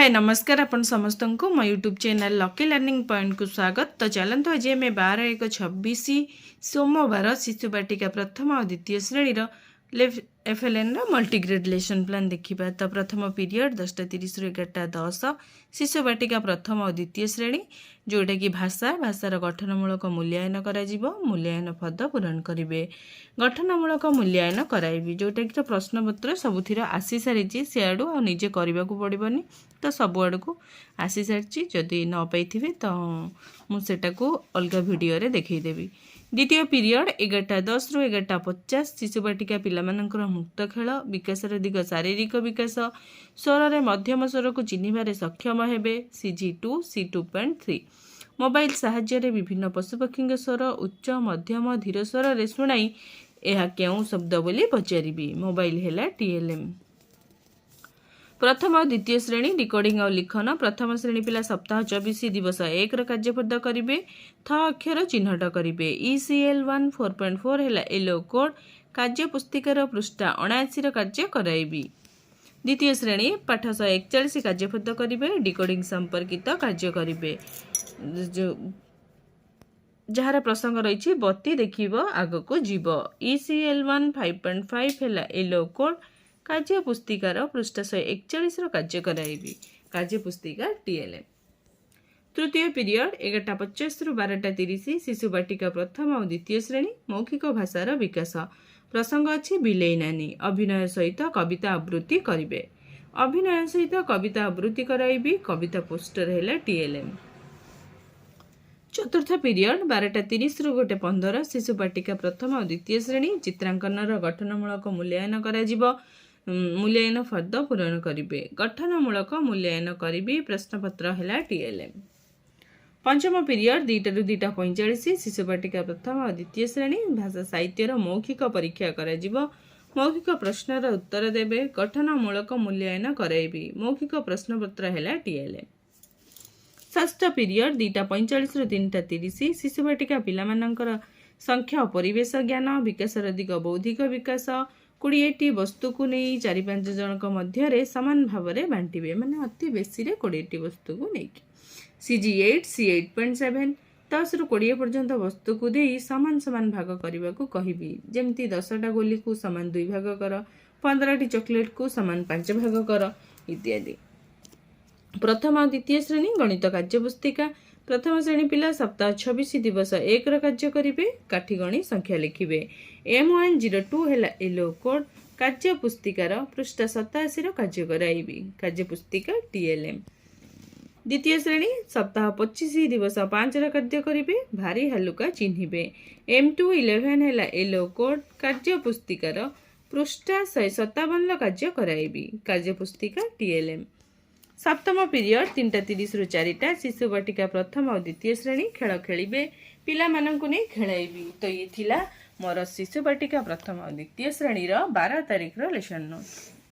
हाय नमस्कार आपण समस्त को मो YouTube channel lucky learning point को स्वागत। तो चलते आज आम 12/1/26 सोमवार शिशु बाटिका प्रथम और द्वितीय श्रेणी FLN मल्टीग्रेड लेसन प्लान देखा। तो प्रथम पीरियड 10:30 रु 11:10 शिशु बाटिका प्रथम और द्वितीय श्रेणी जोटा कि भाषार गठनमूलक मूल्यांकन करा मूल्यांकन पद पूरण करेंगे। गठनमूलक मूल्यांकन कराइबी जोटा कि प्रश्नपत्र सबुथिर आसी सारी सियाड़ू आ निजे करने को पड़ोनी। तो सब आड़ को आसी सारी जदि न पाई तो मुझे को अलग वीडियो देखईदेवी। द्वितीय पीरियड 11:10 रु 11:50 शिशु बाटिका पिलामानंकर मुक्त खेल विकासर दिग शारीरिक विकास स्वर रे मध्यम स्वर को चिन्हबार सक्षम हेबे। CG2 C2.3 मोबाइल साहाय्य रे विभिन्न पशुपक्षी स्वर उच्च मध्यम धीर स्वर रे शुणाई यह क्यों शब्द बोली पचारि। मोबाइल है TLM। प्रथम और द्वितीय श्रेणी रिकॉर्डिंग और लिखन प्रथम श्रेणी पिला सप्ताह 24 दिवस 1 कार्यपद करेंगे। थ अक्षर चिन्हट करेंगे। ECL1 4.4 है येलो कोड कार्य पुस्तिकार पृष्ठा 79 कार्य कराइबी। द्वितीय श्रेणी पाठ 141 कार्यपद करेंगे। डिकोडिंग संपर्कित कार्य करेंगे। जार प्रसंग रही बत्ती देखिब आग को जीव। ECL1 5.5 है येलो कोड कार्य पुस्तिकार पृष्ठ 141 कार्य कराइबी। कार्य पुस्तिका TLM। तृतीय पीरियड 11:50 रु 12:30 शिशु बाटिका प्रथम और द्वितीय श्रेणी मौखिक भाषार विकास प्रसंग अच्छी बिलेई नानी अभिनय सहित कविता आवृत्ति करेंगे। अभिनय सहित कविता आवृत्ति कराइबी। कविता पोस्टर है TLM। चतुर्थ पीरियड 12:30 रु 1:15 शिशु बाटिका प्रथम और द्वितीय श्रेणी चित्रांकन गठनमूलक मूल्यांकन करा मूल्यांकन पद पूरण करेंगे। गठनमूलक मूल्यांकन करी प्रश्नपत्र है TLM। पंचम पीरियड 2 रु 2:45 शिशु बाटिका प्रथम और द्वितीय श्रेणी भाषा साहित्यर मौखिक परीक्षा करा मौखिक प्रश्नर उत्तर देवे। गठनमूलक मूल्यांकन कराइबी। मौखिक प्रश्नपत्र है TLM। षष्ठ पीरियड 2:45 रु 3:30 शिशु बाटिका पिलामानंकर संख्या और परिवेश ज्ञान विकासर दिग बौद्धिक विकास 20टी वस्तु को नहीं 4-5 जनक मध्य सामान भाव में बांटे माने अति बेसी 20टी वस्तु को लेकिन। CG8 C8.7 10 रु 20 पर्यंत वस्तु को दे सामान सामान भाग करने को कहबी। जमती 10टा गोली को सामान 2 भाग कर 15टी चॉकलेट को सामान 5 भाग कर इत्यादि। प्रथम और द्वितीय श्रेणी गणित कार्य पुस्तिका प्रथम श्रेणी पिला सप्ताह 26 दिवस 1 कार्य करेंगे। काठीगणी संख्या लिखिबे। M102 है येलो कोड कार्य पुस्तिकार पृष्ठ 87 कार्य कराइबी। कार्य पुस्तिका TLM। द्वितीय श्रेणी सप्ताह 25 दिवस 5 कार्य करेंगे। भारी हालुका चिन्हिबे। M211 है येलो कोड कार्य पुस्तिकार पृष्ठ 157 कार्य कराइबी। कार्य पुस्तिका TLM। सप्तम पीरियड 3:30 रु 4टा शिशु बाटिका प्रथम और द्वितीय श्रेणी खेल खेलिबे। पिला मानंकु नै खेलाइबी। तो ये थिला मोर शिशु बाटिका प्रथम और द्वितीय श्रेणी 12 तारिख लेसन नोट।